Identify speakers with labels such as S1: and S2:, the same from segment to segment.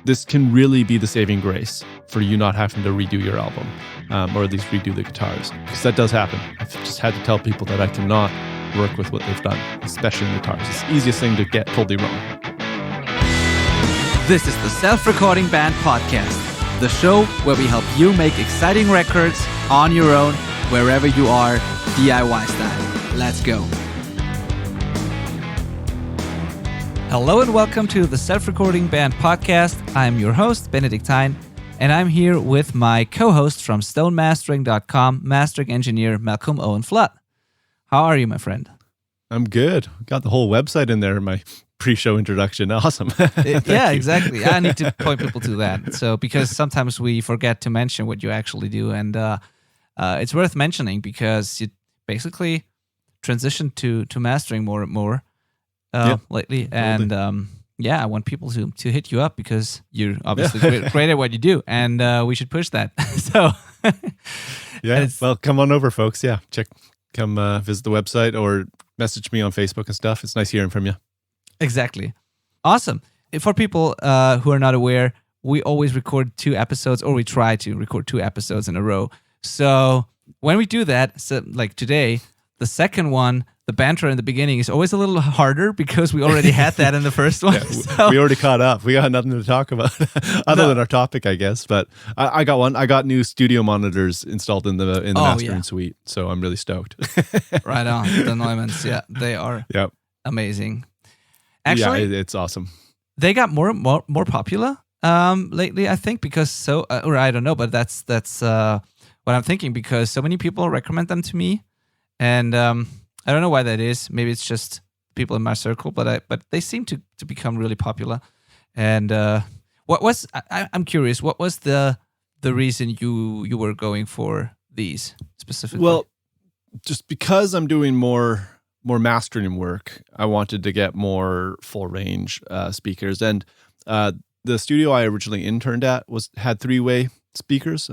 S1: this can really be the saving grace for you not having to redo your album, or at least redo the guitars, because that does happen. I've just had to tell people that I cannot work with what they've done, especially in guitars. It's the easiest thing to get totally wrong.
S2: This is the Self-Recording Band Podcast, the show where we help you make exciting records on your own, wherever you are, DIY style. Let's go. Hello and welcome to the Self-Recording Band Podcast. I'm your host, Benediktine, and I'm here with my co-host from stonemastering.com, mastering engineer Malcolm Owen Flood. How are you, my friend?
S1: I'm good. Got the whole website in there in my pre-show introduction. Awesome.
S2: Yeah, exactly. I need to point people to that. So, because sometimes we forget to mention what you actually do, and it's worth mentioning because you basically transitioned to mastering more and more lately. And I want people to hit you up because you're obviously great at what you do, and we should push that. So,
S1: well, come on over, folks. Yeah, come visit the website or message me on Facebook and stuff. It's nice hearing from you.
S2: Exactly. Awesome. For people who are not aware, we always record 2 episodes, or we try to record 2 episodes in a row. So when we do that, so like today, the second one, the banter in the beginning is always a little harder because we already had that in the first one.
S1: We already caught up. We got nothing to talk about other than our topic, I guess. But I got one. I got new studio monitors installed in the mastering suite, so I'm really stoked.
S2: Right on. The Neumanns, they are amazing. Actually,
S1: it's awesome.
S2: They got more popular lately, I think, because or I don't know, but that's what I'm thinking, because so many people recommend them to me, and I don't know why that is. Maybe it's just people in my circle, but they seem to become really popular. And I'm curious, what was the reason you were going for these specifically?
S1: Well, just because I'm doing more mastering work, I wanted to get more full range speakers, and the studio I originally interned at had 3-way speakers,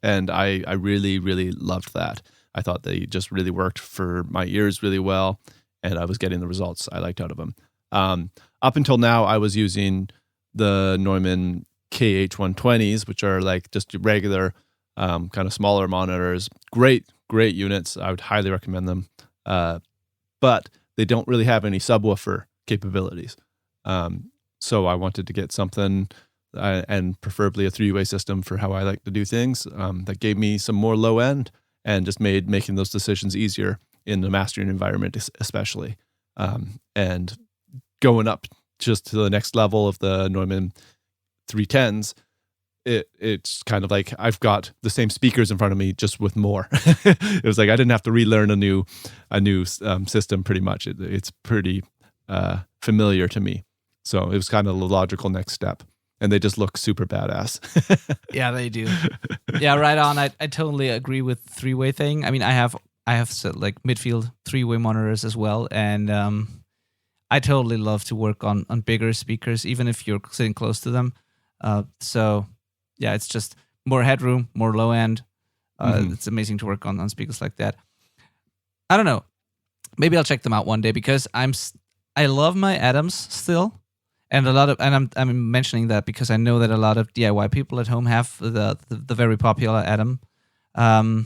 S1: and I really, really loved that. I thought they just really worked for my ears really well, and I was getting the results I liked out of them. Up until now, I was using the Neumann KH120s, which are like just regular kind of smaller monitors. Great units. I would highly recommend them. But they don't really have any subwoofer capabilities. So I wanted to get something, and preferably a 3-way system for how I like to do things, that gave me some more low end and just made making those decisions easier in the mastering environment, especially. And going up just to the next level of the Neumann 310s, it's kind of like I've got the same speakers in front of me, just with more. It was like I didn't have to relearn a new system. Pretty much, it's pretty familiar to me. So it was kind of the logical next step, and they just look super badass.
S2: Yeah, they do. Yeah, right on. I totally agree with the 3-way thing. I mean, I have like midfield 3-way monitors as well, and I totally love to work on bigger speakers, even if you're sitting close to them. So. Yeah, it's just more headroom, more low end. It's amazing to work on speakers like that. I don't know. Maybe I'll check them out one day, because I love my Adams still, and I'm mentioning that because I know that a lot of DIY people at home have the very popular Adam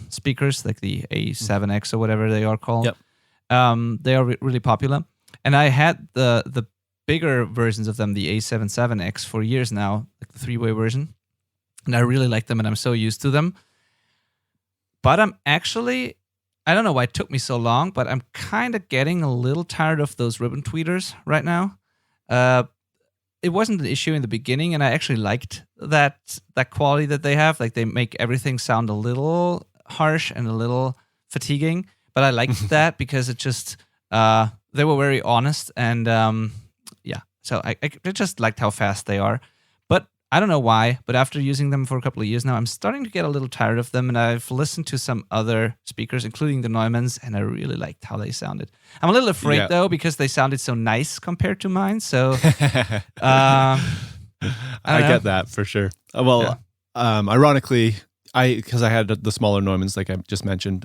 S2: speakers, like the A7X or whatever they are called.
S1: Yep.
S2: They are really popular, and I had the bigger versions of them, the A77X, for years now, like the 3-way version. And I really like them, and I'm so used to them. But I'm actually, I don't know why it took me so long, but I'm kind of getting a little tired of those ribbon tweeters right now. It wasn't an issue in the beginning, and I actually liked that quality that they have. Like, they make everything sound a little harsh and a little fatiguing. But I liked that because it just, they were very honest, and so I just liked how fast they are. I don't know why, but after using them for a couple of years now, I'm starting to get a little tired of them, and I've listened to some other speakers, including the Neumanns, and I really liked how they sounded. I'm a little afraid, though, because they sounded so nice compared to mine, so... I
S1: get that, for sure. Ironically, because I had the smaller Neumanns, like I just mentioned,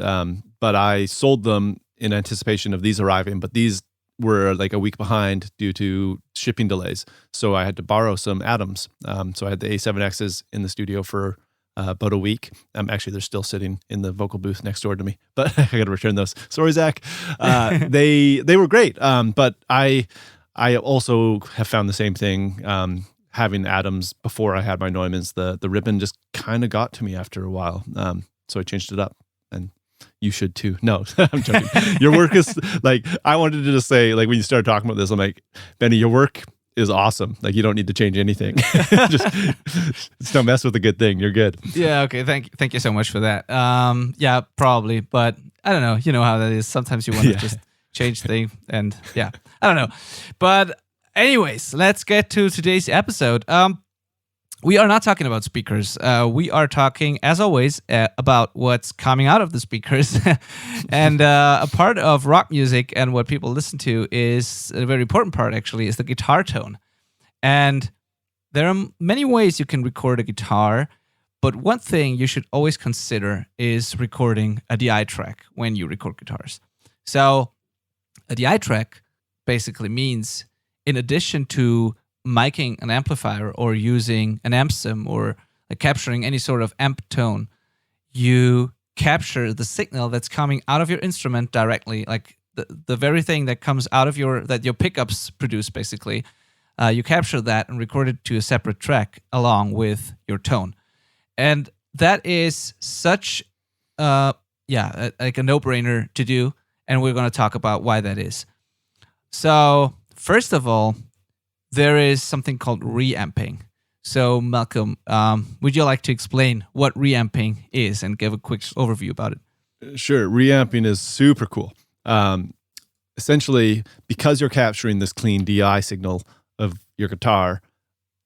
S1: but I sold them in anticipation of these arriving, but these were like a week behind due to shipping delays. So I had to borrow some Atoms. So I had the A7Xs in the studio for about a week. Actually, they're still sitting in the vocal booth next door to me, but I got to return those. Sorry, Zach. They were great. But I also have found the same thing. Having Atoms before I had my Neumanns, the ribbon just kind of got to me after a while. So I changed it up, and you should too. No, I'm joking. Your work is like, I wanted to just say, like, when you started talking about this, I'm like, Benny, your work is awesome. Like, you don't need to change anything. Just don't mess with a good thing. You're good.
S2: Yeah. Okay. Thank you so much for that. Yeah, probably, but I don't know. You know how that is. Sometimes you want to just change things, and yeah, I don't know. But anyways, let's get to today's episode. We are not talking about speakers. We are talking, as always, about what's coming out of the speakers. And a part of rock music and what people listen to is a very important part, actually, is the guitar tone. And there are many ways you can record a guitar, but one thing you should always consider is recording a DI track when you record guitars. So a DI track basically means, in addition to miking an amplifier or using an amp sim or capturing any sort of amp tone, you capture the signal that's coming out of your instrument directly, like the very thing that comes out of that your pickups produce, basically. You capture that and record it to a separate track along with your tone. And that is such like a no-brainer to do, and we're going to talk about why that is. So first of all, there is something called reamping. So, Malcolm, would you like to explain what reamping is and give a quick overview about it?
S1: Sure. Reamping is super cool. Essentially, because you're capturing this clean DI signal of your guitar,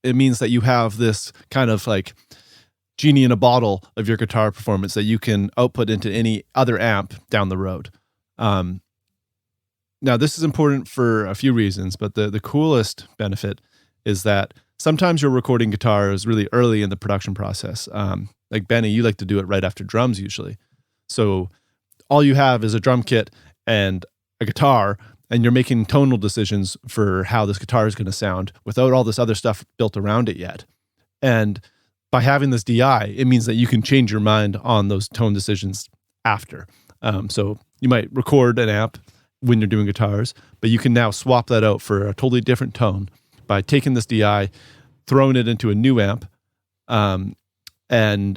S1: it means that you have this kind of like genie in a bottle of your guitar performance that you can output into any other amp down the road. Now, this is important for a few reasons, but the coolest benefit is that sometimes you're recording guitars really early in the production process. Like Benny, you like to do it right after drums usually. So all you have is a drum kit and a guitar, and you're making tonal decisions for how this guitar is going to sound without all this other stuff built around it yet. And by having this DI, it means that you can change your mind on those tone decisions after. So you might record an amp when you're doing guitars, but you can now swap that out for a totally different tone by taking this DI, throwing it into a new amp, and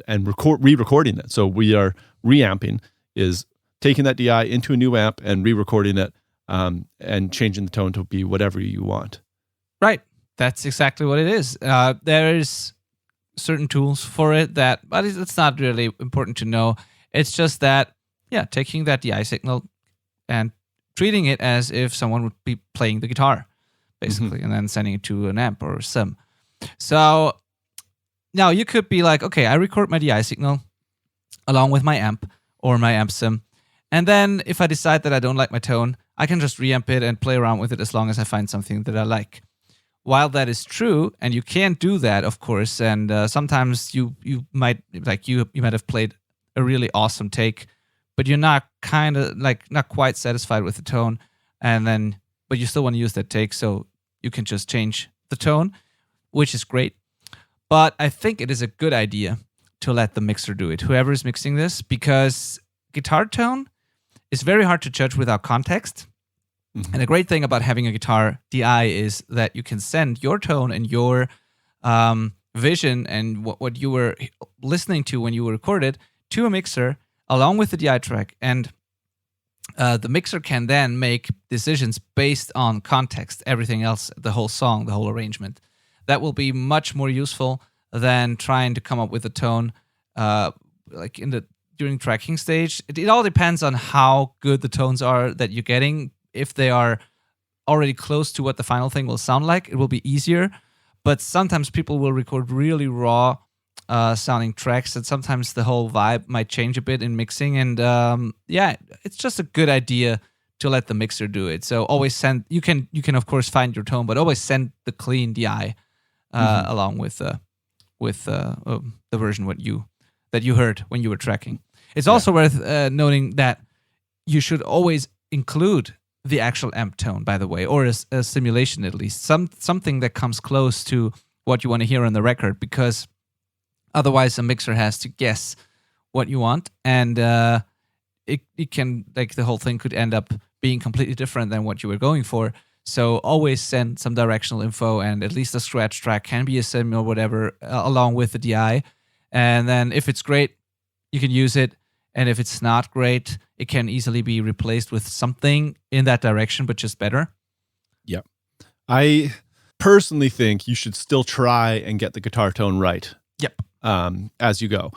S1: re-recording it. So we are reamping is taking that DI into a new amp and re-recording it, and changing the tone to be whatever you want.
S2: Right. That's exactly what it is. There's certain tools for it but it's not really important to know. It's just that, taking that DI signal and treating it as if someone would be playing the guitar, basically, and then sending it to an amp or a sim. So now you could be like, okay, I record my DI signal along with my amp or my amp sim, and then if I decide that I don't like my tone, I can just reamp it and play around with it as long as I find something that I like. While that is true, and you can do that, of course, and sometimes you might have played a really awesome take, but you're not quite satisfied with the tone, but you still want to use that take, so you can just change the tone, which is great. But I think it is a good idea to let the mixer do it, whoever is mixing this, because guitar tone is very hard to judge without context. Mm-hmm. And the great thing about having a guitar DI is that you can send your tone and your vision and what you were listening to when you recorded to a mixer along with the DI track, and the mixer can then make decisions based on context, everything else, the whole song, the whole arrangement. That will be much more useful than trying to come up with a tone during tracking stage. It all depends on how good the tones are that you're getting. If they are already close to what the final thing will sound like, it will be easier. But sometimes people will record really raw sounding tracks, and sometimes the whole vibe might change a bit in mixing. And it's just a good idea to let the mixer do it. So always send. You can of course find your tone, but always send the clean DI along with the version that you heard when you were tracking. It's also worth noting that you should always include the actual amp tone, by the way, or a simulation at least, something that comes close to what you want to hear on the record, because otherwise a mixer has to guess what you want, and it can, like, the whole thing could end up being completely different than what you were going for. So always send some directional info, and at least a scratch track can be a sim or whatever, along with the DI. And then if it's great, you can use it. And if it's not great, it can easily be replaced with something in that direction, but just better.
S1: Yep. I personally think you should still try and get the guitar tone right.
S2: Yep.
S1: As you go.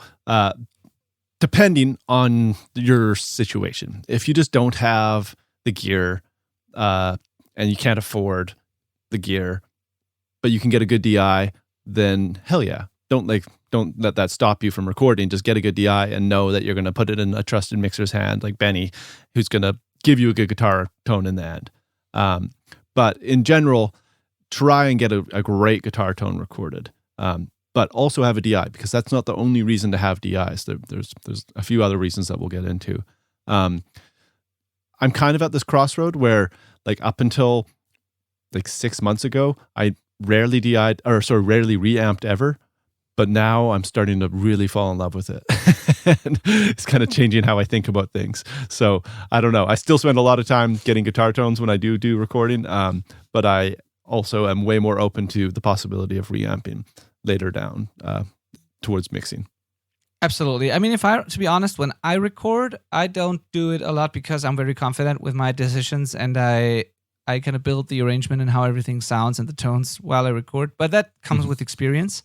S1: Depending on your situation. If you just don't have the gear, and you can't afford the gear, but you can get a good DI, then hell yeah. Don't let that stop you from recording. Just get a good DI and know that you're going to put it in a trusted mixer's hand, like Benny, who's going to give you a good guitar tone in the end. But in general, try and get a great guitar tone recorded. But also have a DI, because that's not the only reason to have DIs. There's a few other reasons that we'll get into. I'm kind of at this crossroad where, like, up until like 6 months ago, I rarely reamped ever. But now I'm starting to really fall in love with it. And it's kind of changing how I think about things. So I don't know. I still spend a lot of time getting guitar tones when I do recording. But I also am way more open to the possibility of reamping later down towards mixing.
S2: Absolutely. I mean, to be honest, when I record, I don't do it a lot because I'm very confident with my decisions, and I kind of build the arrangement and how everything sounds and the tones while I record. But that comes with experience.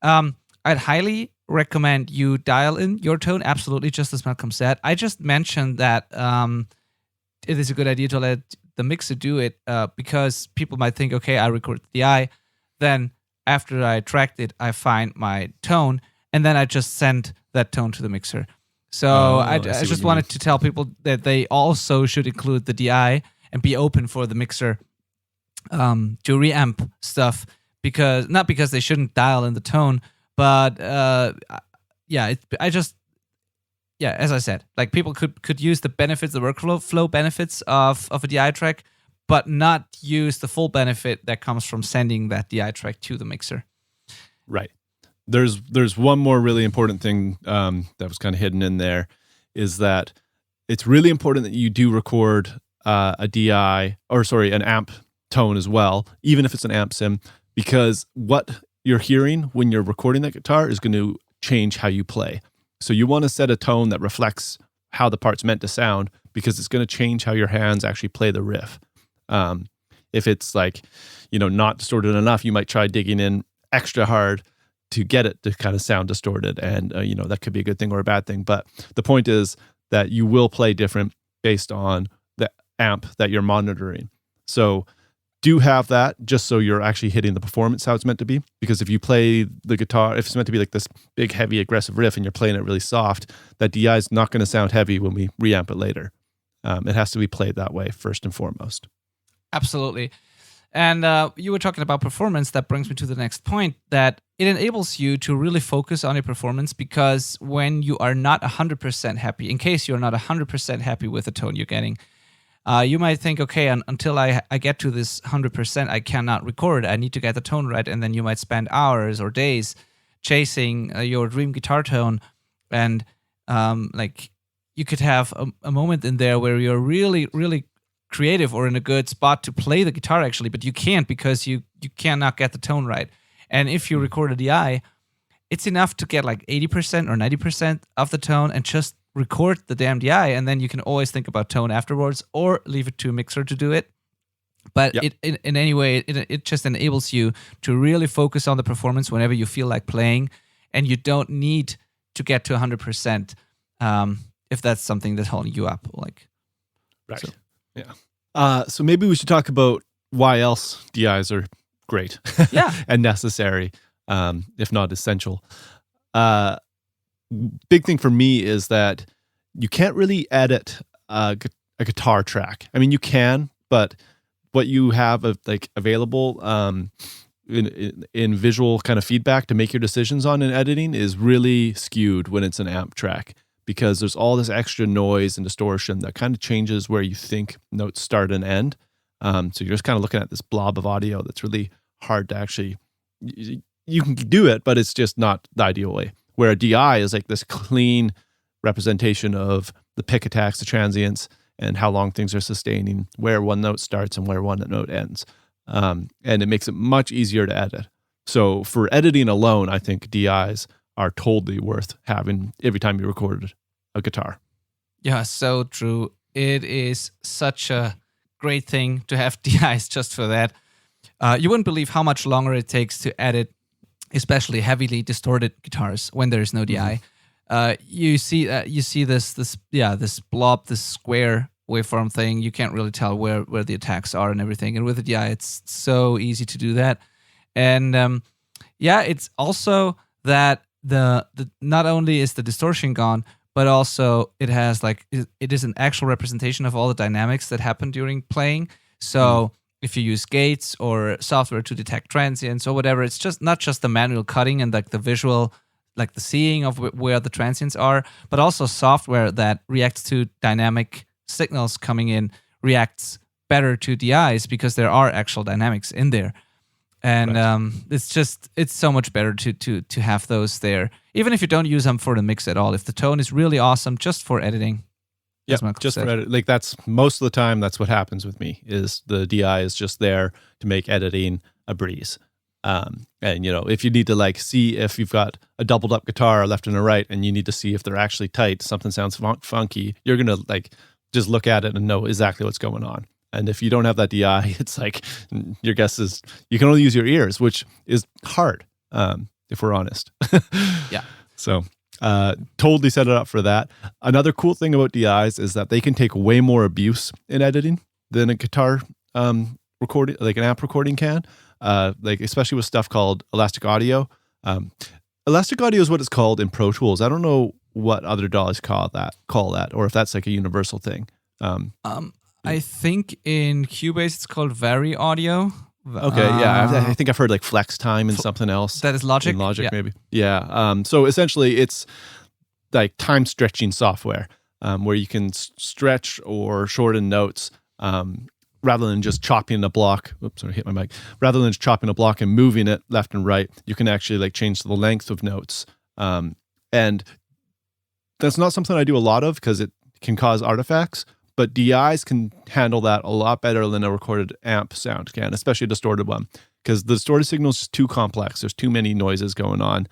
S2: I'd highly recommend you dial in your tone, absolutely, just as Malcolm said. I just mentioned that it is a good idea to let the mixer do it, because people might think, okay, I record the DI, then after I tracked it, I find my tone, and then I just send that tone to the mixer. So I just wanted to tell people that they also should include the DI and be open for the mixer to reamp stuff. Not because they shouldn't dial in the tone, but as I said, like, people could use the benefits, the workflow benefits of a DI track, but not use the full benefit that comes from sending that DI track to the mixer.
S1: Right. There's one more really important thing that was kind of hidden in there, is that it's really important that you do record an amp tone as well, even if it's an amp sim. Because what you're hearing when you're recording that guitar is going to change how you play. So you want to set a tone that reflects how the part's meant to sound, because it's going to change how your hands actually play the riff. If it's like, not distorted enough, you might try digging in extra hard to get it to kind of sound distorted. And, that could be a good thing or a bad thing. But the point is that you will play different based on the amp that you're monitoring. So do have that, just so you're actually hitting the performance how it's meant to be. Because if you play the guitar, if it's meant to be like this big, heavy, aggressive riff and you're playing it really soft, that DI is not going to sound heavy when we reamp it later. It has to be played that way first and foremost.
S2: Absolutely. And you were talking about performance. That brings me to the next point, that it enables you to really focus on your performance, because when you are not 100% happy, in case you're not 100% happy with the tone you're getting, you might think, okay, until I get to this 100%, I cannot record. I need to get the tone right. And then you might spend hours or days chasing your dream guitar tone. And you could have a moment in there where you're really, really creative or in a good spot to play the guitar, actually, but you can't, because you cannot get the tone right. And if you record a DI, it's enough to get like 80% or 90% of the tone and just record the damn DI, and then you can always think about tone afterwards, or leave it to a mixer to do it. But
S1: Yep.
S2: in any way, it just enables you to really focus on the performance whenever you feel like playing, and you don't need to get to 100% if that's something that's holding you up.
S1: Right. So. Yeah. So maybe we should talk about why else DIs are great.
S2: Yeah.
S1: And necessary, if not essential. Big thing for me is that you can't really edit a guitar track. I mean, you can, but what you have available in visual kind of feedback to make your decisions on in editing is really skewed when it's an amp track, because there's all this extra noise and distortion that kind of changes where you think notes start and end. So you're just kind of looking at this blob of audio that's really hard to actually, you can do it, but it's just not the ideal way. Where a DI is like this clean representation of the pick attacks, the transients, and how long things are sustaining, where one note starts and where one note ends. And it makes it much easier to edit. So for editing alone, I think DIs are totally worth having every time you recorded a guitar.
S2: Yeah, so true. It is such a great thing to have DIs just for that. You wouldn't believe how much longer it takes to edit, especially heavily distorted guitars when there's no DI. You see this blob, this square waveform thing. You can't really tell where the attacks are and everything. And with the DI, it's so easy to do that. And it's also that the not only is the distortion gone, but also it has it is an actual representation of all the dynamics that happen during playing. So if you use gates or software to detect transients or whatever, it's just not just the manual cutting and like the visual, like the seeing of where the transients are, but also software that reacts to dynamic signals coming in reacts better to DIs because there are actual dynamics in there. And it's so much better to have those there, even if you don't use them for the mix at all. If the tone is really awesome, just for editing.
S1: Yeah, just for editing. Like that's most of the time. That's what happens with me. Is the DI is just there to make editing a breeze. And if you need to see if you've got a doubled up guitar left and a right, and you need to see if they're actually tight, something sounds funky, you're gonna just look at it and know exactly what's going on. And if you don't have that DI, it's like your guess is you can only use your ears, which is hard, if we're honest.
S2: Yeah.
S1: So totally set it up for that. Another cool thing about DIs is that they can take way more abuse in editing than a guitar recording, like an amp recording can. Especially with stuff called elastic audio. Elastic audio is what it's called in Pro Tools. I don't know what other DAWs call that, or if that's like a universal thing.
S2: I think in Cubase it's called Vari Audio.
S1: Okay, yeah, I think I've heard like Flex Time and something else.
S2: That is Logic.
S1: In Logic, maybe. Yeah. So essentially, it's like time stretching software where you can stretch or shorten notes rather than just chopping a block. Oops, I hit my mic. Rather than just chopping a block and moving it left and right, you can actually change the length of notes. And that's not something I do a lot of because it can cause artifacts. But DIs can handle that a lot better than a recorded amp sound can, especially a distorted one, because the distorted signal is just too complex. There's too many noises going on,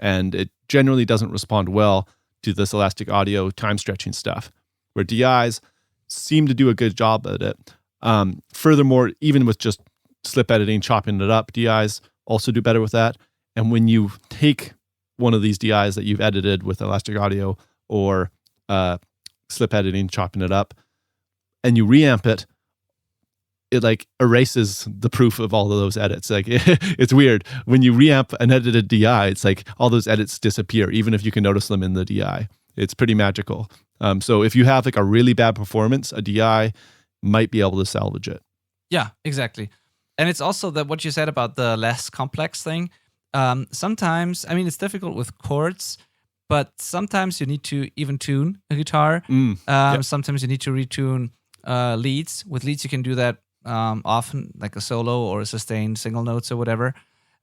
S1: and it generally doesn't respond well to this elastic audio time stretching stuff, where DIs seem to do a good job at it. Furthermore, even with just slip editing, chopping it up, DIs also do better with that. And when you take one of these DIs that you've edited with elastic audio or slip editing, chopping it up, and you reamp it, it erases the proof of all of those edits. It's weird. When you reamp an edited DI, it's like all those edits disappear, even if you can notice them in the DI. It's pretty magical. So if you have a really bad performance, a DI might be able to salvage it.
S2: Yeah, exactly. And it's also that what you said about the less complex thing. Sometimes, it's difficult with chords, but sometimes you need to even tune a guitar. Sometimes you need to retune leads. With leads, you can do that often, like a solo or a sustained single notes or whatever.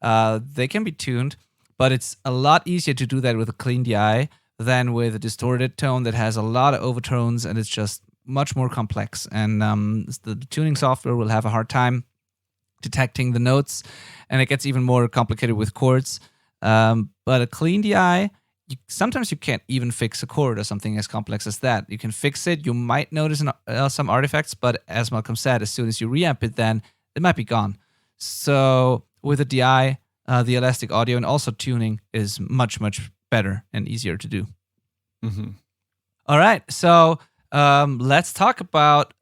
S2: They can be tuned, but it's a lot easier to do that with a clean DI than with a distorted tone that has a lot of overtones, and it's just much more complex. And the tuning software will have a hard time detecting the notes, and it gets even more complicated with chords. But a clean DI, sometimes you can't even fix a chord or something as complex as that. You can fix it. You might notice some artifacts, but as Malcolm said, as soon as you reamp it, then it might be gone. So with a DI, the elastic audio and also tuning is much, much better and easier to do.
S1: Mm-hmm.
S2: All right. So let's talk about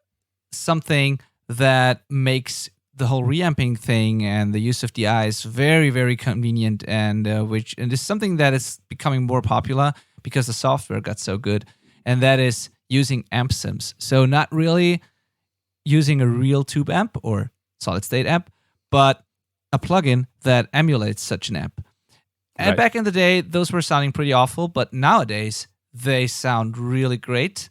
S2: something that makes the whole reamping thing and the use of DIs very, very convenient, and is something that is becoming more popular because the software got so good, and that is using amp sims. So not really using a real tube amp or solid state amp, but a plugin that emulates such an amp. And back in the day, those were sounding pretty awful, but nowadays they sound really great.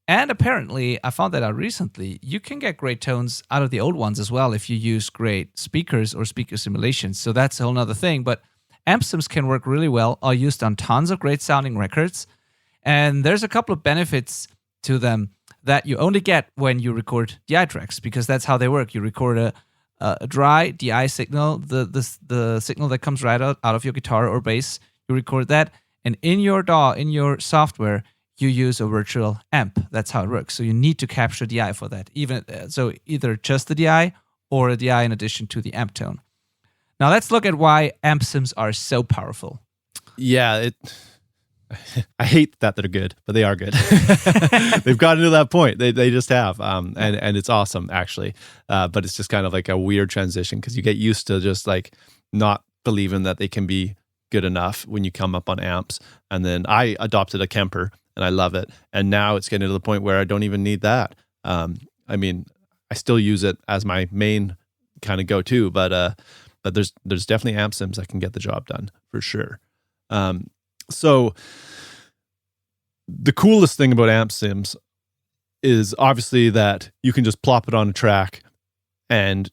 S2: And apparently, I found that out recently, you can get great tones out of the old ones as well if you use great speakers or speaker simulations. So that's a whole nother thing. But amp sims can work really well, are used on tons of great sounding records. And there's a couple of benefits to them that you only get when you record DI tracks, because that's how they work. You record a dry DI signal, the signal that comes right out of your guitar or bass. You record that, and in your DAW, in your software, you use a virtual amp. That's how it works. So you need to capture DI for that. So either just the DI or a DI in addition to the amp tone. Now let's look at why amp sims are so powerful.
S1: Yeah, I hate that they're good, but they are good. They've gotten to that point. They just have, and it's awesome actually. But it's just kind of like a weird transition because you get used to just like not believing that they can be good enough when you come up on amps. And then I adopted a Kemper, and I love it. And now it's getting to the point where I don't even need that. I mean, I still use it as my main kind of go-to, but there's definitely amp sims that can get the job done for sure. So the coolest thing about amp sims is obviously that you can just plop it on a track and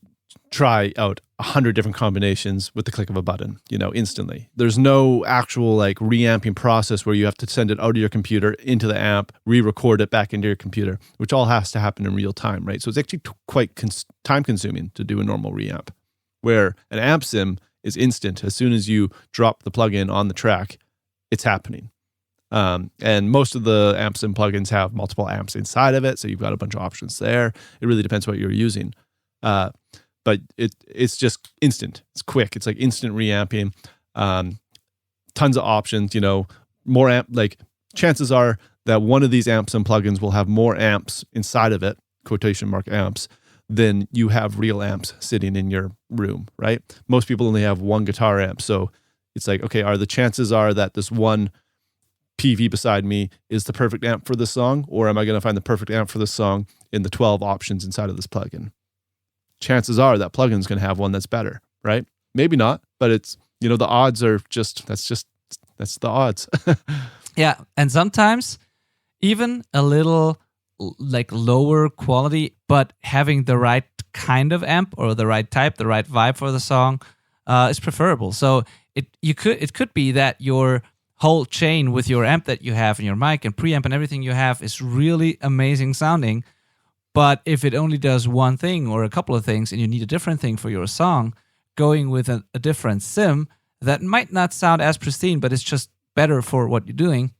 S1: try out 100 different combinations with the click of a button, instantly. There's no actual like reamping process where you have to send it out of your computer into the amp, re-record it back into your computer, which all has to happen in real time, right? So it's actually quite time consuming to do a normal reamp, where an amp sim is instant. As soon as you drop the plugin on the track, it's happening. And most of the amp sim plugins have multiple amps inside of it, so you've got a bunch of options there. It really depends what you're using. But it's just instant. It's quick. It's like instant reamping. Tons of options, more amp. Like chances are that one of these amp sim plugins will have more amps inside of it, quotation mark amps, than you have real amps sitting in your room, right? Most people only have one guitar amp. So it's like, okay, the chances are that this one PV beside me is the perfect amp for this song, or am I going to find the perfect amp for this song in the 12 options inside of this plugin? Chances are that plugin's going to have one that's better, right? Maybe not, but it's, the odds are that's the odds.
S2: Yeah. And sometimes even a little like lower quality, but having the right kind of amp or the right type, the right vibe for the song is preferable. So it could be that your whole chain with your amp that you have and your mic and preamp and everything you have is really amazing sounding. But if it only does one thing or a couple of things and you need a different thing for your song, going with a different sim that might not sound as pristine, but it's just better for what you're doing,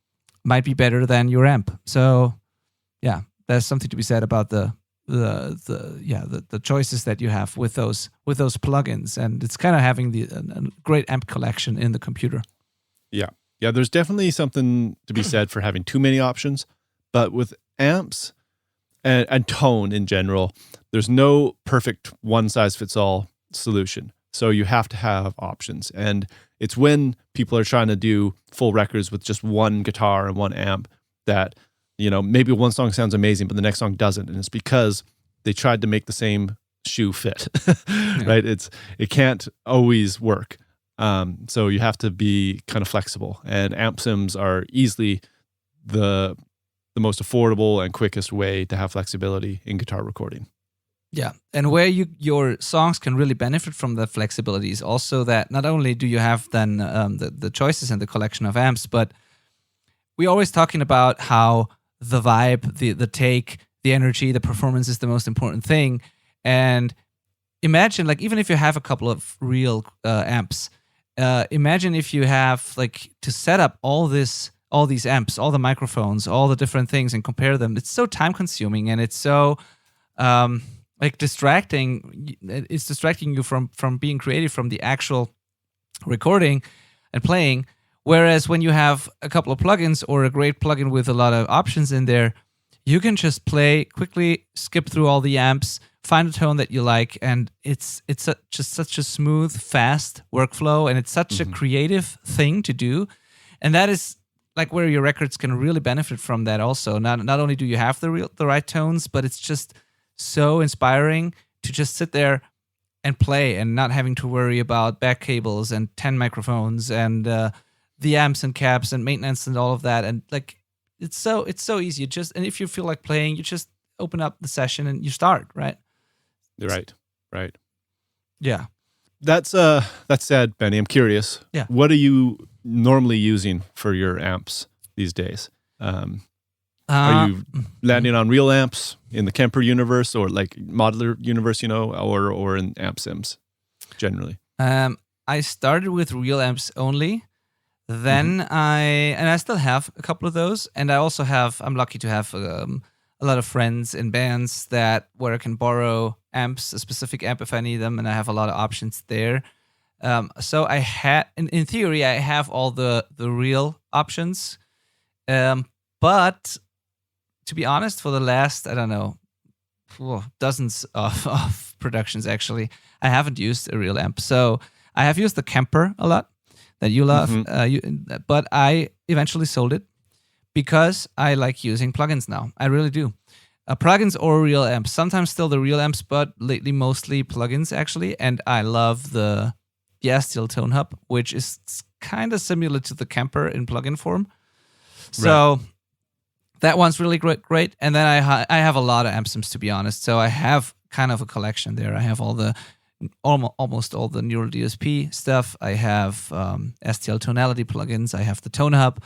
S2: might be better than your amp. So yeah, there's something to be said about the choices that you have with those plugins, and it's kind of having a great amp collection in the computer.
S1: Yeah, there's definitely something to be said for having too many options, but with amps and tone in general, there's no perfect one-size-fits-all solution. So you have to have options. And it's when people are trying to do full records with just one guitar and one amp that, maybe one song sounds amazing, but the next song doesn't. And it's because they tried to make the same shoe fit, right? It can't always work. So you have to be kind of flexible. And amp sims are easily the most affordable and quickest way to have flexibility in guitar recording.
S2: Yeah, and where your songs can really benefit from the flexibility is also that not only do you have then the choices and the collection of amps, but we're always talking about how the vibe, the take, the energy, the performance is the most important thing. And imagine, like, even if you have a couple of real amps, imagine if you have like to set up all these amps, all the microphones, all the different things, and compare them. It's so time consuming, and it's so distracting. It's distracting you from being creative, from the actual recording and playing. Whereas when you have a couple of plugins or a great plugin with a lot of options in there, you can just play quickly, skip through all the amps, find a tone that you like, and it's just such a smooth, fast workflow, and it's such a creative thing to do. And that is like where your records can really benefit from that also. Not only do you have the right tones, but it's just so inspiring to just sit there and play and not having to worry about back cables and 10 microphones and the amps and cabs and maintenance and all of that. And like it's so easy. And if you feel like playing, you just open up the session and you start, right?
S1: Right.
S2: Yeah.
S1: That said, Benny, I'm curious.
S2: Yeah.
S1: What are you normally using for your amps these days? Are you landing on real amps in the Kemper universe or like modular universe, or in amp sims generally?
S2: I started with real amps only. Then I still have a couple of those, and I'm lucky to have a lot of friends in bands where I can borrow amps, a specific amp if I need them, and I have a lot of options there. So I had, in theory, I have all the real options, but to be honest, for the last, I don't know, dozens of productions actually, I haven't used a real amp. So I have used the Kemper a lot that you love, but I eventually sold it because I like using plugins now. I really do. Plugins or real amps. Sometimes still the real amps, but lately mostly plugins actually. And I love the STL Tone Hub, which is kind of similar to the Kemper in plugin form. So that one's really great. And then I have a lot of amp sims, to be honest. So I have kind of a collection there. I have almost all the Neural DSP stuff. I have STL tonality plugins. I have the Tone Hub.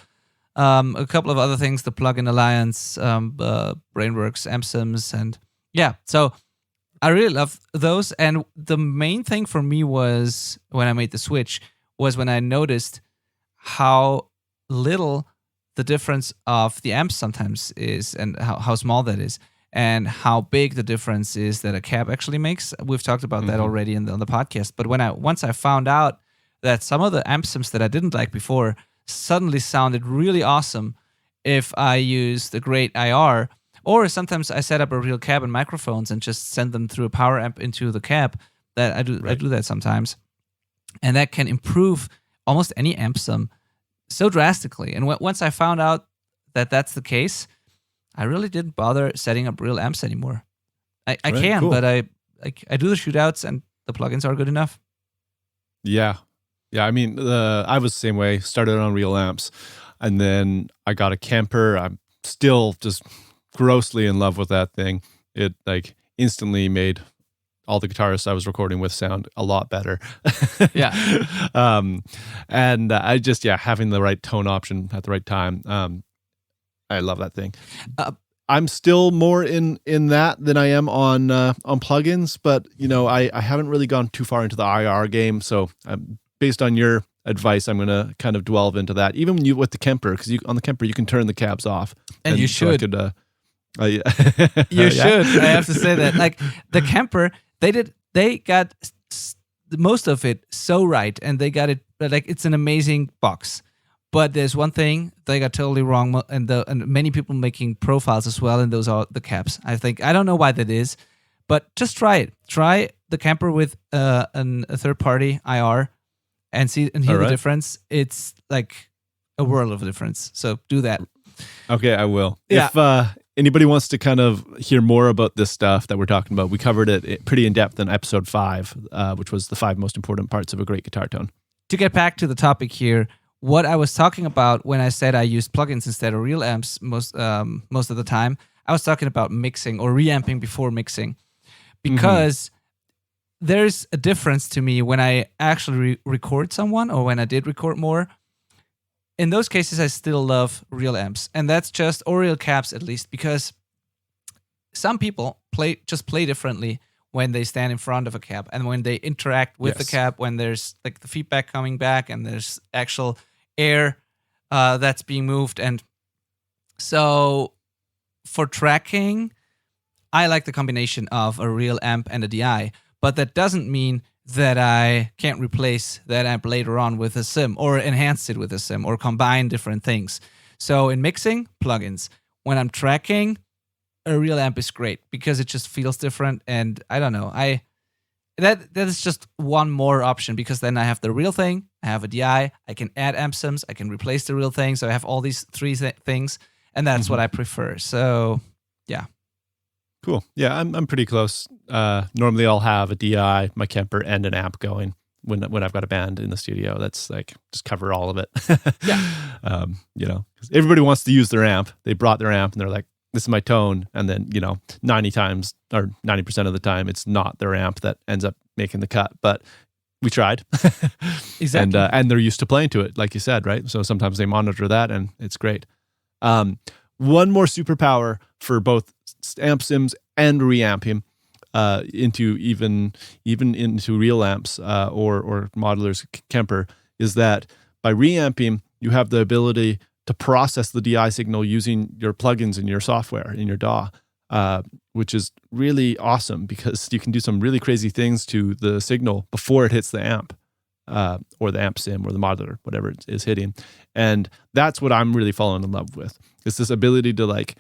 S2: A couple of other things, the Plugin Alliance, Brainworks, amp sims, and yeah. So I really love those. And the main thing for me was when I made the switch was when I noticed how little the difference of the amps sometimes is, and how small that is, and how big the difference is that a cab actually makes. We've talked about that already on the podcast. But once I found out that some of the amp sims that I didn't like before suddenly sounded really awesome if I used a great IR, or sometimes I set up a real cab and microphones and just send them through a power amp into the cab. That I do that sometimes, and that can improve almost any amp sim so drastically. And once I found out that that's the case, I really didn't bother setting up real amps anymore. I can, cool. But I do the shootouts and the plugins are good enough.
S1: Yeah. I mean, I was the same way. Started on real amps, and then I got a Kemper. I'm still just grossly in love with that thing. It like instantly made all the guitarists I was recording with sound a lot better.
S2: Yeah.
S1: And I just, having the right tone option at the right time. I love that thing. I'm still more in that than I am on plugins, but I haven't really gone too far into the IR game. So based on your advice, I'm going to kind of delve into that. Even with the Kemper, because on the Kemper you can turn the cabs off,
S2: and you should.
S1: So
S2: you should. I have to say that, like the Kemper, they got most of it so right, and they got it like it's an amazing box. But there's one thing they got totally wrong, and many people making profiles as well, and those are the cabs. I don't know why that is, but just try it. Try the Kemper with a third party IR, and hear the difference. It's like a world of difference. So do that.
S1: Okay, I will.
S2: Yeah.
S1: If anybody wants to kind of hear more about this stuff that we're talking about, we covered it pretty in depth in episode 5, which was the 5 most important parts of a great guitar tone.
S2: To get back to the topic here, what I was talking about when I said I used plugins instead of real amps most of the time, I was talking about mixing or reamping before mixing, because there's a difference to me when I actually record someone or when I did record more. In those cases, I still love real amps, and that's just, or real cabs at least, because some people play differently when they stand in front of a cab and when they interact with the cab, when there's like the feedback coming back and there's actual air that's being moved. And so for tracking, I like the combination of a real amp and a DI, but that doesn't mean that I can't replace that amp later on with a sim or enhance it with a sim or combine different things. So in mixing, plugins. When I'm tracking, a real amp is great because it just feels different. And I don't know, that is just one more option, because then I have the real thing, I have a DI, I can add amp sims, I can replace the real thing. So I have all these 3 things, and that's what I prefer. So yeah.
S1: Cool. Yeah, I'm pretty close. Normally I'll have a DI, my Kemper, and an amp going. when I've got a band in the studio. That's like just cover all of it.
S2: Yeah.
S1: 'Cause everybody wants to use their amp. They brought their amp and they're like, this is my tone. And then, 90 times or 90% of the time, it's not their amp that ends up making the cut. But we tried.
S2: Exactly.
S1: And they're used to playing to it, like you said, right? So sometimes they monitor that and it's great. One more superpower for both amp sims and reamping into even into real amps or modelers Kemper is that by reamping, you have the ability to process the DI signal using your plugins in your software, in your DAW, which is really awesome because you can do some really crazy things to the signal before it hits the amp or the amp sim or the modeler, whatever it is hitting. And that's what I'm really falling in love with. It's this ability to like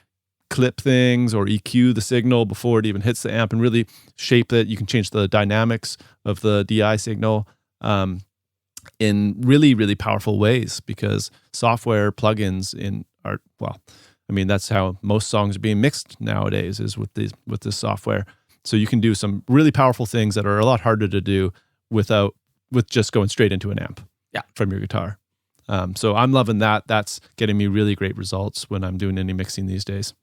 S1: clip things or EQ the signal before it even hits the amp and really shape it. You can change the dynamics of the DI signal in really, really powerful ways because software plugins that's how most songs are being mixed nowadays is with this software. So you can do some really powerful things that are a lot harder to do with just going straight into an amp from your guitar. So I'm loving that. That's getting me really great results when I'm doing any mixing these days.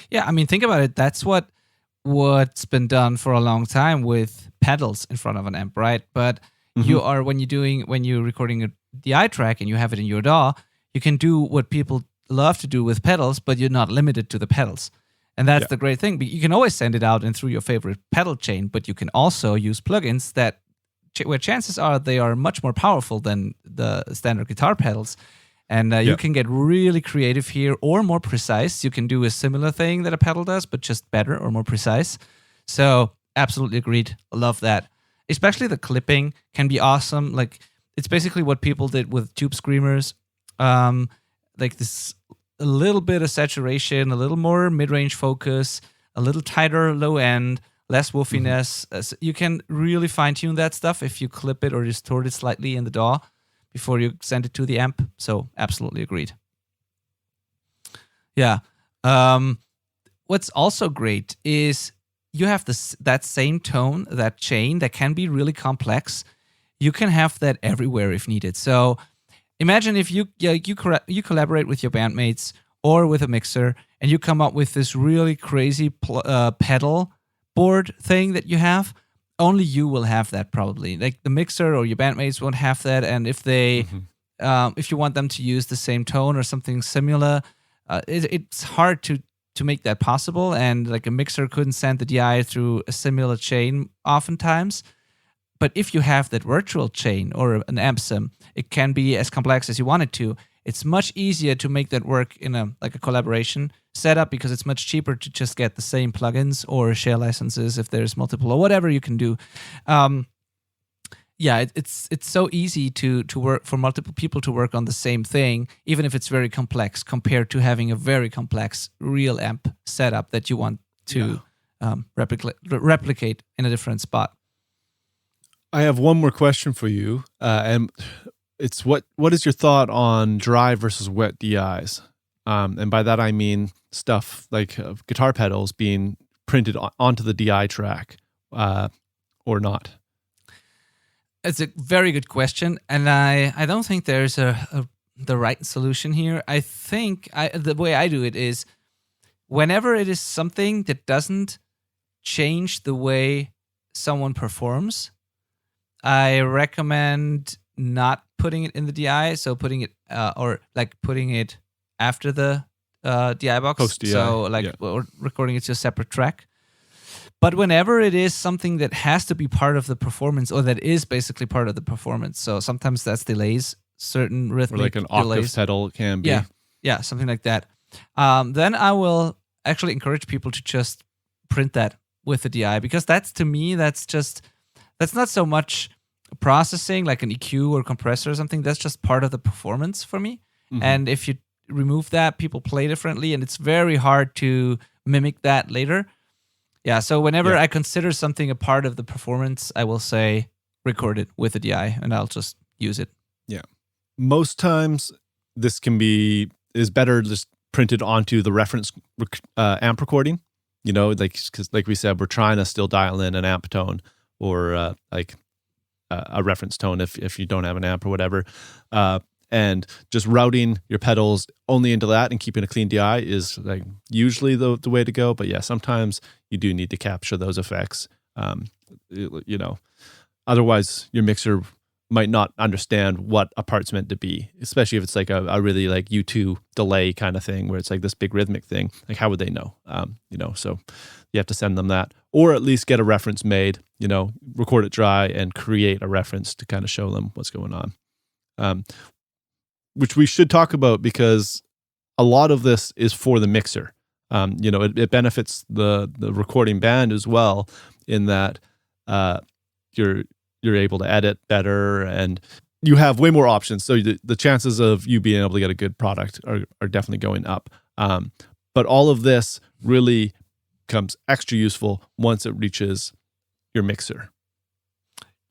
S2: Yeah, I mean, think about it. That's what's been done for a long time with pedals in front of an amp, right? But when you're recording a DI track and you have it in your DAW, you can do what people love to do with pedals, but you're not limited to the pedals. And that's the great thing. But you can always send it out and through your favorite pedal chain, but you can also use plugins where chances are they are much more powerful than the standard guitar pedals. And you can get really creative here or more precise. You can do a similar thing that a pedal does, but just better or more precise. So absolutely agreed. I love that. Especially the clipping can be awesome. Like it's basically what people did with tube screamers. Like this, a little bit of saturation, a little more mid-range focus, a little tighter low end, less woofiness. So you can really fine-tune that stuff if you clip it or distort it slightly in the DAW before you send it to the amp. So absolutely agreed. Yeah. What's also great is you have that same tone, that chain that can be really complex. You can have that everywhere if needed. So imagine if you collaborate with your bandmates or with a mixer and you come up with this really crazy pedal board thing that you have. Only you will have that probably. Like the mixer or your bandmates won't have that. And if if you want them to use the same tone or something similar, it's hard to make that possible. And like a mixer couldn't send the DI through a similar chain oftentimes. But if you have that virtual chain or an amp sim, it can be as complex as you want it to. It's much easier to make that work in a collaboration setup because it's much cheaper to just get the same plugins or share licenses if there's multiple or whatever you can do. It's so easy to work for multiple people to work on the same thing, even if it's very complex compared to having a very complex real amp setup that you want to replicate in a different spot.
S1: I have one more question for you, and it's what is your thought on dry versus wet DIs? And by that I mean stuff like guitar pedals being printed onto the DI track or not.
S2: It's a very good question, and I don't think there's the right solution here. I think the way I do it is whenever it is something that doesn't change the way someone performs, I recommend not putting it in the DI. So putting it putting it after the DI box.
S1: Post-DI.
S2: So or recording it to a separate track. But whenever it is something that has to be part of the performance or that is basically part of the performance, so sometimes that's delays, certain rhythmic
S1: or like an
S2: delays.
S1: octave pedal can be.
S2: Yeah, something like that. Then I will actually encourage people to just print that with the DI because that's not so much processing like an EQ or compressor or something. That's just part of the performance for me. Mm-hmm. And if you remove that, people play differently and it's very hard to mimic that later. Yeah, so whenever I consider something a part of the performance, I will say record it with a DI and I'll just use it.
S1: Yeah. Most times this is better just printed onto the reference amp recording, because like we said, we're trying to still dial in an amp tone or a reference tone if you don't have an amp or whatever. And just routing your pedals only into that and keeping a clean DI is like usually the way to go. But yeah, sometimes you do need to capture those effects. Otherwise your mixer might not understand what a part's meant to be, especially if it's like a really like U2 delay kind of thing where it's like this big rhythmic thing. Like how would they know? So you have to send them that, or at least get a reference made, record it dry and create a reference to kind of show them what's going on. Which we should talk about because a lot of this is for the mixer. It benefits the recording band as well in that you're able to edit better and you have way more options. So the chances of you being able to get a good product are definitely going up. But all of this really becomes extra useful once it reaches your mixer.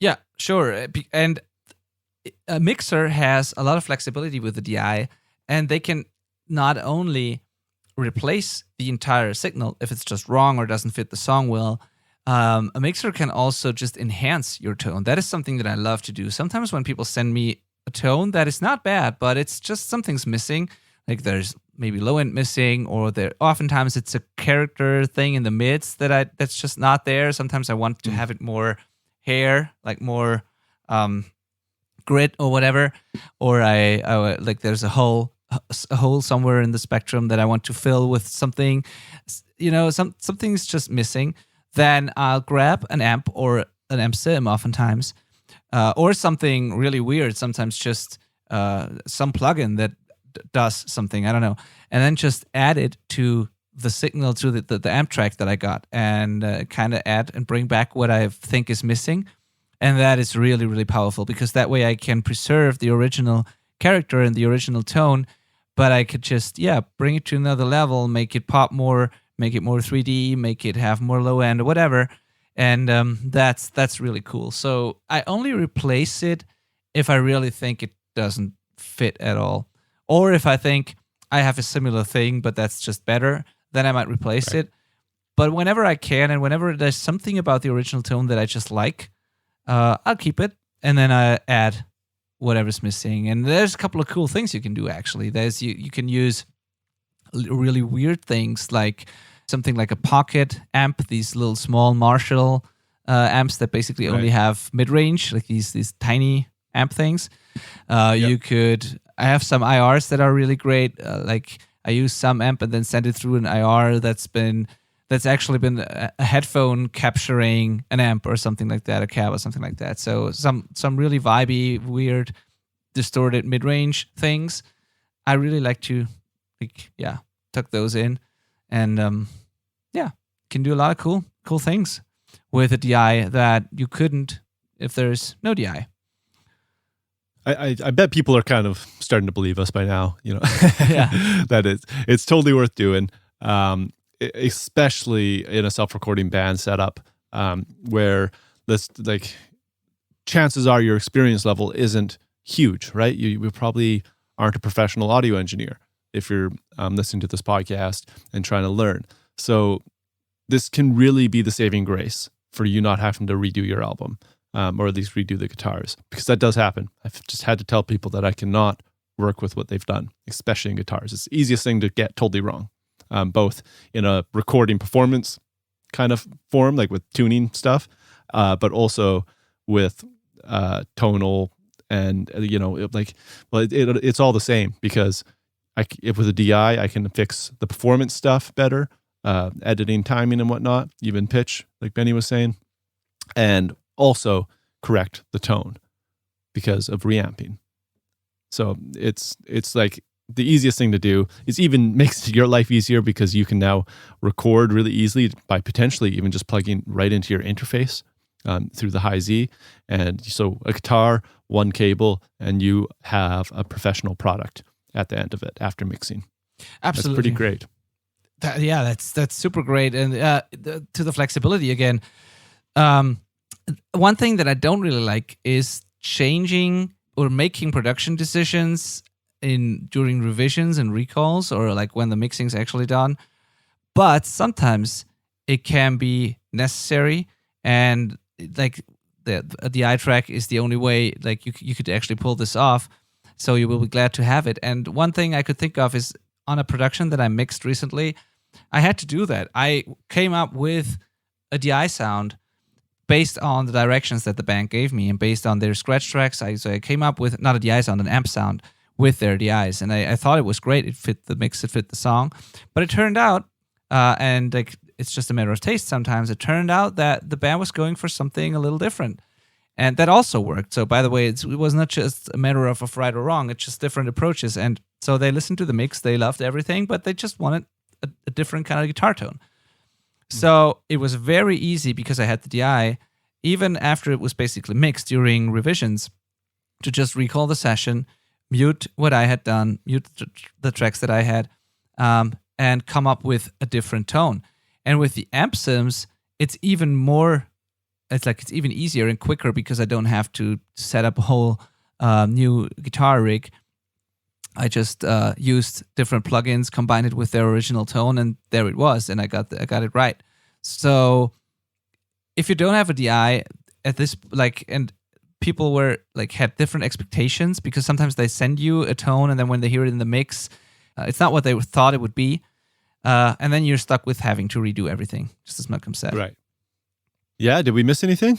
S2: Yeah, sure. And a mixer has a lot of flexibility with the DI, and they can not only replace the entire signal if it's just wrong or doesn't fit the song well. A mixer can also just enhance your tone. That is something that I love to do. Sometimes when people send me a tone that is not bad, but it's just something's missing, like there's maybe low end missing, or oftentimes it's a character thing in the mids that's just not there. Sometimes I want to have it more hair, like more grit or whatever, or I like there's a hole somewhere in the spectrum that I want to fill with something, something's just missing. Then I'll grab an amp or an amp sim oftentimes, or something really weird, sometimes just some plugin that does something, I don't know, and then just add it to the signal, to the amp track that I got, and kind of add and bring back what I think is missing. And that is really, really powerful because that way I can preserve the original character and the original tone, but I could just, bring it to another level, make it pop more, make it more 3D, make it have more low end or whatever. And that's really cool. So I only replace it if I really think it doesn't fit at all. Or if I think I have a similar thing, but that's just better, then I might replace it. But whenever I can, and whenever there's something about the original tone that I just like, I'll keep it, and then I add whatever's missing. And there's a couple of cool things you can do, actually. There's you can use really weird things, like something like a pocket amp, these little small Marshall amps that basically only have mid-range, like these tiny amp things. I have some IRs that are really great. Like I use some amp and then send it through an IR that's actually been a headphone capturing an amp or something like that, a cab or something like that. So some really vibey, weird, distorted mid-range things. I really like to, tuck those in, and can do a lot of cool things with a DI that you couldn't if there's no DI.
S1: I bet people are kind of starting to believe us by now,
S2: Yeah.
S1: that it's totally worth doing. Especially in a self-recording band setup, where this, like, chances are your experience level isn't huge, right? You probably aren't a professional audio engineer if you're listening to this podcast and trying to learn. So this can really be the saving grace for you not having to redo your album, or at least redo the guitars, because that does happen. I've just had to tell people that I cannot work with what they've done, especially in guitars. It's the easiest thing to get totally wrong. Both in a recording performance kind of form, like with tuning stuff, but also with tonal and, it's all the same, because if with a DI, I can fix the performance stuff better, editing, timing and whatnot, even pitch, like Benny was saying, and also correct the tone because of reamping. So it's like, the easiest thing to do is even makes your life easier because you can now record really easily by potentially even just plugging right into your interface through the Hi-Z. And so a guitar, one cable, and you have a professional product at the end of it after mixing.
S2: Absolutely.
S1: That's pretty great.
S2: That's super great. And to the flexibility again, one thing that I don't really like is changing or making production decisions during revisions and recalls, or like when the mixing's actually done. But sometimes it can be necessary, and like a DI track is the only way like you could actually pull this off. So you will be glad to have it. And one thing I could think of is on a production that I mixed recently, I had to do that. I came up with a DI sound based on the directions that the band gave me and based on their scratch tracks. So I came up with not a DI sound, an amp sound with their DIs, and I thought it was great. It fit the mix, it fit the song, but it turned out, and like it's just a matter of taste. Sometimes it turned out that the band was going for something a little different, and that also worked. So by the way, it was not just a matter of right or wrong. It's just different approaches, and so they listened to the mix, they loved everything, but they just wanted a different kind of guitar tone. So it was very easy because I had the DI, even after it was basically mixed during revisions, to just recall the session, mute what I had done, mute the tracks that I had, and come up with a different tone. And with the amp sims, it's even more, it's even easier and quicker because I don't have to set up a whole new guitar rig. I just used different plugins, combined it with their original tone, and there it was, and I got it right. So if you don't have a DI at this, and people had different expectations because sometimes they send you a tone, and then when they hear it in the mix, it's not what they thought it would be, and then you're stuck with having to redo everything, just as Malcolm said.
S1: Right. Yeah. Did we miss anything?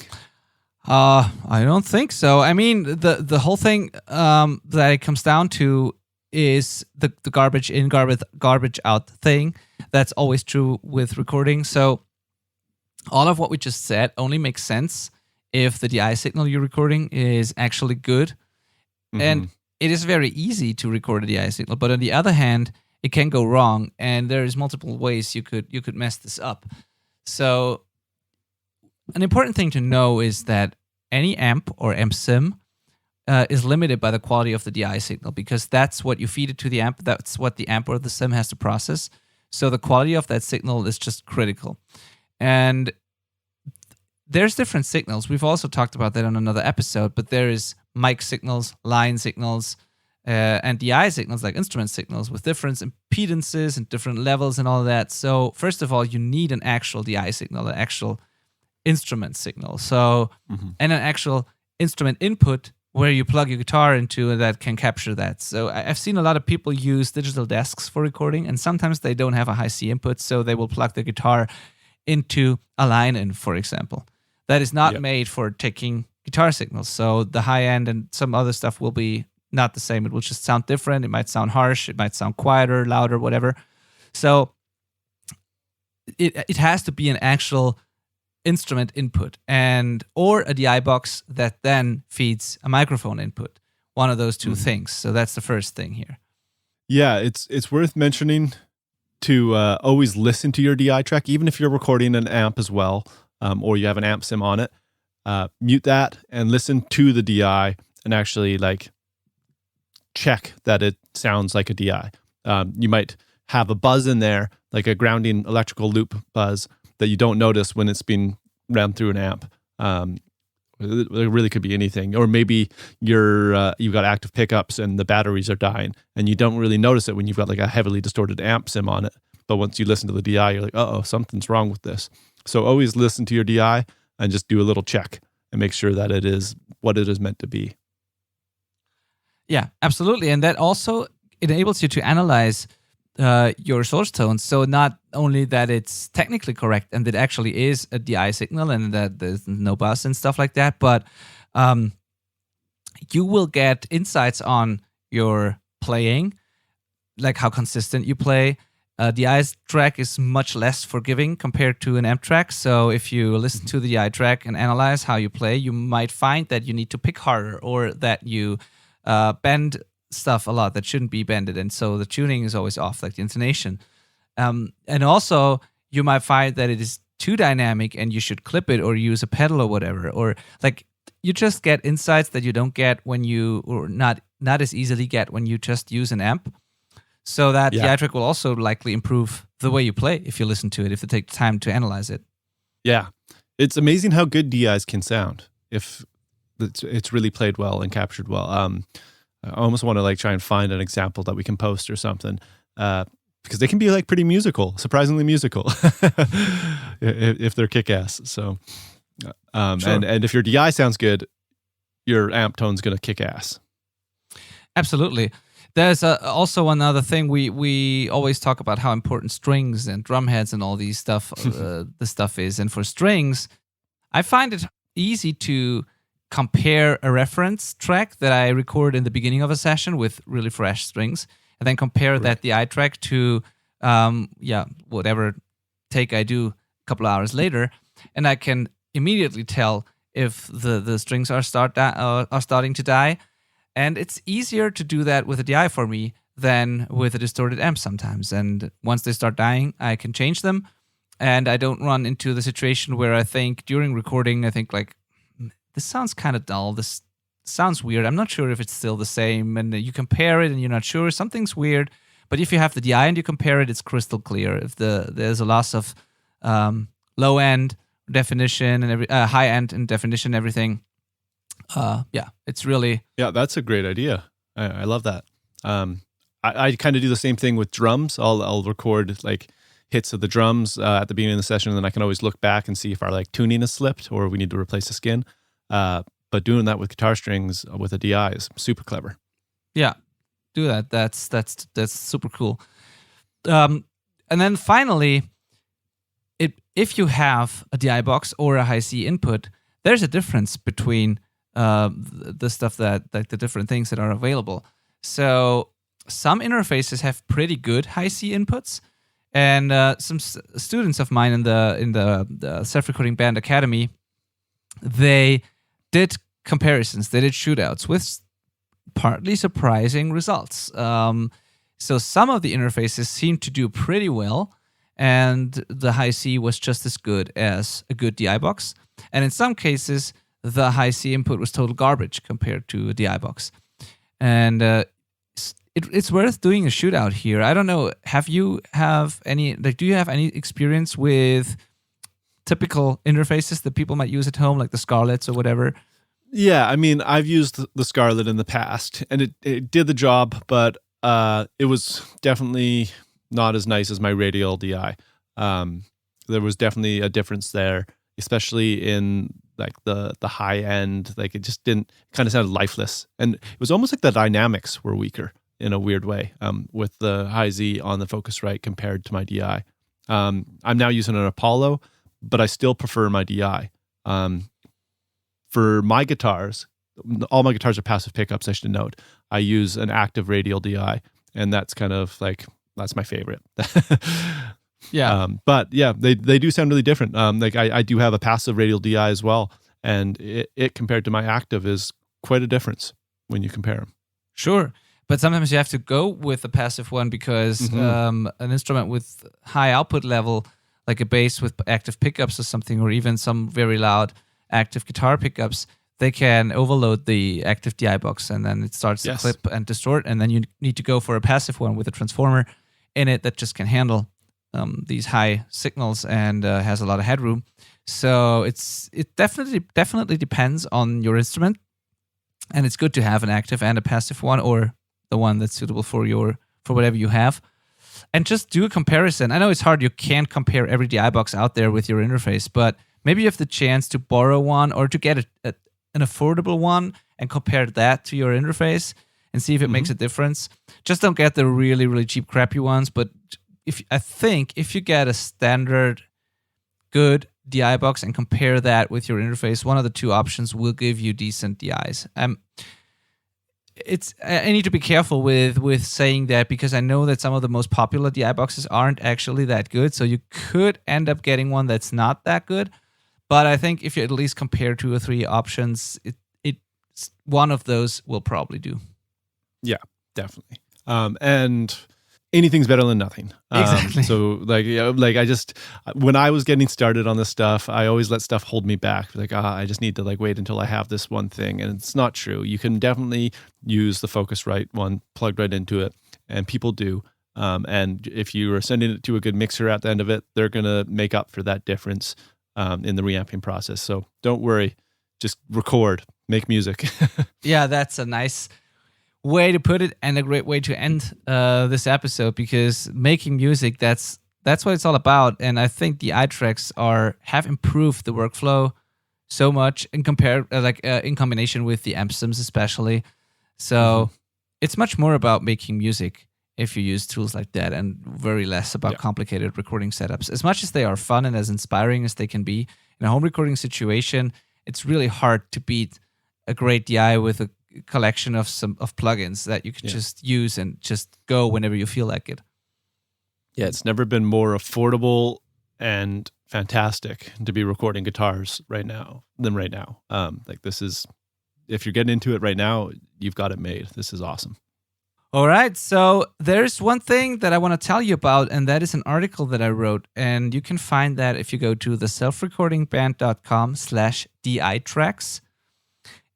S2: I don't think so. I mean, the whole thing that it comes down to is the garbage in, garbage out thing. That's always true with recording. So all of what we just said only makes sense if the DI signal you're recording is actually good. Mm-hmm. And it is very easy to record a DI signal, but on the other hand, it can go wrong, and there is multiple ways you could mess this up. So an important thing to know is that any amp or amp sim is limited by the quality of the DI signal, because that's what you feed it to the amp. That's what the amp or the sim has to process. So the quality of that signal is just critical. And there's different signals. We've also talked about that on another episode, but there is mic signals, line signals, and DI signals, like instrument signals, with different impedances and different levels and all of that. So first of all, you need an actual DI signal, an actual instrument signal. So, and an actual instrument input where you plug your guitar into and that can capture that. So I've seen a lot of people use digital desks for recording, and sometimes they don't have a high C input, so they will plug the guitar into a line in, for example. That is not made for taking guitar signals. So the high end and some other stuff will be not the same. It will just sound different. It might sound harsh. It might sound quieter, louder, whatever. So it has to be an actual instrument input or a DI box that then feeds a microphone input. One of those two things. So that's the first thing here.
S1: Yeah, it's worth mentioning to always listen to your DI track, even if you're recording an amp as well, or you have an amp sim on it. Mute that and listen to the DI and actually check that it sounds like a DI. You might have a buzz in there, like a grounding electrical loop buzz, that you don't notice when it's being ran through an amp. It really could be anything. Or maybe you've got active pickups and the batteries are dying, and you don't really notice it when you've got a heavily distorted amp sim on it. But once you listen to the DI, you're like, uh-oh, something's wrong with this. So always listen to your DI and just do a little check and make sure that it is what it is meant to be.
S2: Yeah, absolutely. And that also enables you to analyze your source tones. So not only that it's technically correct and it actually is a DI signal and that there's no buzz and stuff like that, but you will get insights on your playing, like how consistent you play. DI track is much less forgiving compared to an amp track. So if you listen to the DI track and analyze how you play, you might find that you need to pick harder, or that you bend stuff a lot that shouldn't be bended, and so the tuning is always off, like the intonation. And also you might find that it is too dynamic and you should clip it or use a pedal or whatever, or you just get insights that you don't get when you, or not as easily get when you just use an amp. So that DI track will also likely improve the way you play if you listen to it, if you take time to analyze it.
S1: Yeah, it's amazing how good DIs can sound if it's really played well and captured well. I almost want to try and find an example that we can post or something, because they can be pretty musical, surprisingly musical, if they're kick-ass. So
S2: Sure.
S1: And if your DI sounds good, your amp tone's going to kick ass.
S2: Absolutely. There's also another thing we always talk about how important strings and drum heads and all these stuff the stuff is. And for strings, I find it easy to compare a reference track that I record in the beginning of a session with really fresh strings, and then compare that DI track to whatever take I do a couple of hours later, and I can immediately tell if the strings are starting to die. And it's easier to do that with a DI for me than with a distorted amp sometimes. And once they start dying, I can change them. And I don't run into the situation where I think during recording, I think like, this sounds kind of dull. This sounds weird. I'm not sure if it's still the same. And you compare it and you're not sure. Something's weird. But if you have the DI and you compare it, it's crystal clear. If there's a loss of low end definition and high end and definition, everything. It's really...
S1: Yeah, that's a great idea. I love that. I kind of do the same thing with drums. I'll record like hits of the drums at the beginning of the session, and then I can always look back and see if our like tuning has slipped or we need to replace the skin. But doing that with guitar strings with a DI is super clever.
S2: Yeah, do that. That's super cool. And then finally, if you have a DI box or a high C input, there's a difference between the stuff that like the different things that are available. So some interfaces have pretty good high C inputs, and some students of mine in the self-recording band academy, they did comparisons, they did shootouts with partly surprising results. So some of the interfaces seemed to do pretty well, and the high C was just as good as a good DI box. And in some cases, the high C input was total garbage compared to a DI box. And it's worth doing a shootout here. I don't know, do you have any experience with typical interfaces that people might use at home, like the Scarletts or whatever?
S1: Yeah, I mean, I've used the Scarlett in the past, and it did the job, but it was definitely not as nice as my radial DI. There was definitely a difference there, especially in like the high end. Like it just didn't, kind of sounded lifeless, and it was almost like the dynamics were weaker in a weird way with the high Z on the Focusrite compared to my DI. I'm now using an Apollo, but I still prefer my DI. For my guitars, all my guitars are passive pickups, I should note. I use an active radial DI, and that's kind of like, that's my favorite.
S2: Yeah.
S1: But yeah, they do sound really different. Like I do have a passive radial DI as well, and it compared to my active is quite a difference when you compare them.
S2: Sure. But sometimes you have to go with a passive one because an instrument with high output level, like a bass with active pickups or something, or even some very loud active guitar pickups, they can overload the active DI box, and then it starts to clip and distort, and then you need to go for a passive one with a transformer in it that just can handle these high signals and has a lot of headroom. So it definitely depends on your instrument, and it's good to have an active and a passive one, or the one that's suitable for whatever you have, and just do a comparison. I know it's hard; you can't compare every DI box out there with your interface, but maybe you have the chance to borrow one or to get an affordable one and compare that to your interface and see if it makes a difference. Just don't get the really, really cheap, crappy ones. But if you get a standard good DI box and compare that with your interface, one of the two options will give you decent DIs. I need to be careful with saying that, because I know that some of the most popular DI boxes aren't actually that good. So you could end up getting one that's not that good. But I think if you at least compare 2 or 3 options, one of those will probably do.
S1: Yeah, definitely. And anything's better than nothing.
S2: Exactly.
S1: So I just, when I was getting started on this stuff, I always let stuff hold me back. Like, I just need to like wait until I have this one thing. And it's not true. You can definitely use the Focusrite one plugged right into it, and people do. And if you are sending it to a good mixer at the end of it, they're going to make up for that difference in the reamping process. So don't worry, just record, make music.
S2: Yeah, that's a nice way to put it, and a great way to end this episode, because making music, that's what it's all about. And I think the iTracks have improved the workflow so much in in combination with the amp sims especially. So it's much more about making music if you use tools like that, and very less about complicated recording setups. As much as they are fun and as inspiring as they can be in a home recording situation, it's really hard to beat a great DI with a collection of plugins that you can just use and just go whenever you feel like it.
S1: Yeah, it's never been more affordable and fantastic to be recording guitars right now. Like this is, if you're getting into it right now, you've got it made. This is awesome.
S2: All right, so there's one thing that I want to tell you about, and that is an article that I wrote, and you can find that if you go to the selfrecordingband.com/DI tracks.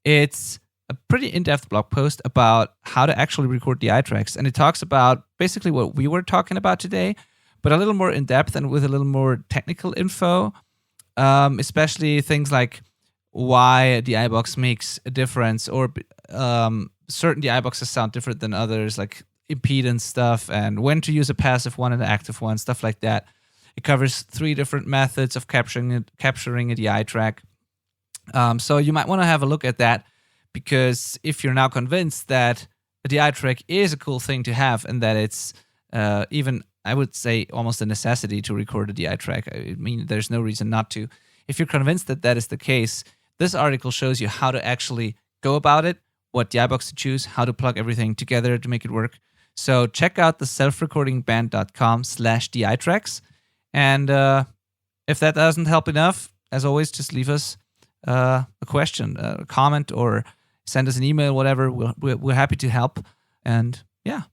S2: It's a pretty in-depth blog post about how to actually record DI tracks, and it talks about basically what we were talking about today, but a little more in-depth and with a little more technical info, especially things like why a DI box makes a difference, or certain DI boxes sound different than others, like impedance stuff, and when to use a passive one and an active one, stuff like that. It covers 3 different methods of capturing a DI track. So you might want to have a look at that, because if you're now convinced that a DI track is a cool thing to have, and that it's even, I would say, almost a necessity to record a DI track, I mean, there's no reason not to. If you're convinced that that is the case, this article shows you how to actually go about it, what DI box to choose, how to plug everything together to make it work. So check out the selfrecordingband.com/DI tracks. And if that doesn't help enough, as always, just leave us a question, a comment, or send us an email, whatever. We're happy to help. And yeah,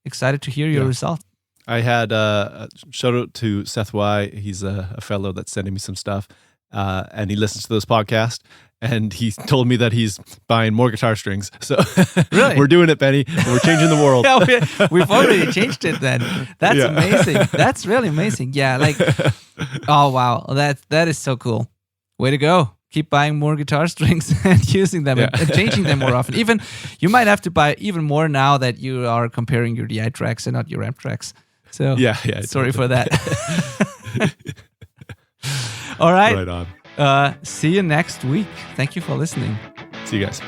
S2: excited to hear your result.
S1: I had a shout out to Seth Y. He's a fellow that's sending me some stuff. And he listens to this podcast, and he told me that he's buying more guitar strings. So
S2: really?
S1: We're doing it, Benny. We're changing the world.
S2: Yeah, we've already changed it then. That's amazing. That's really amazing. Yeah, like, oh, wow. That is so cool. Way to go. Keep buying more guitar strings and using them and changing them more often. Even you might have to buy even more now that you are comparing your DI tracks and not your amp tracks. So sorry for that. All right.
S1: Right on.
S2: See you next week. Thank you for listening.
S1: See you guys.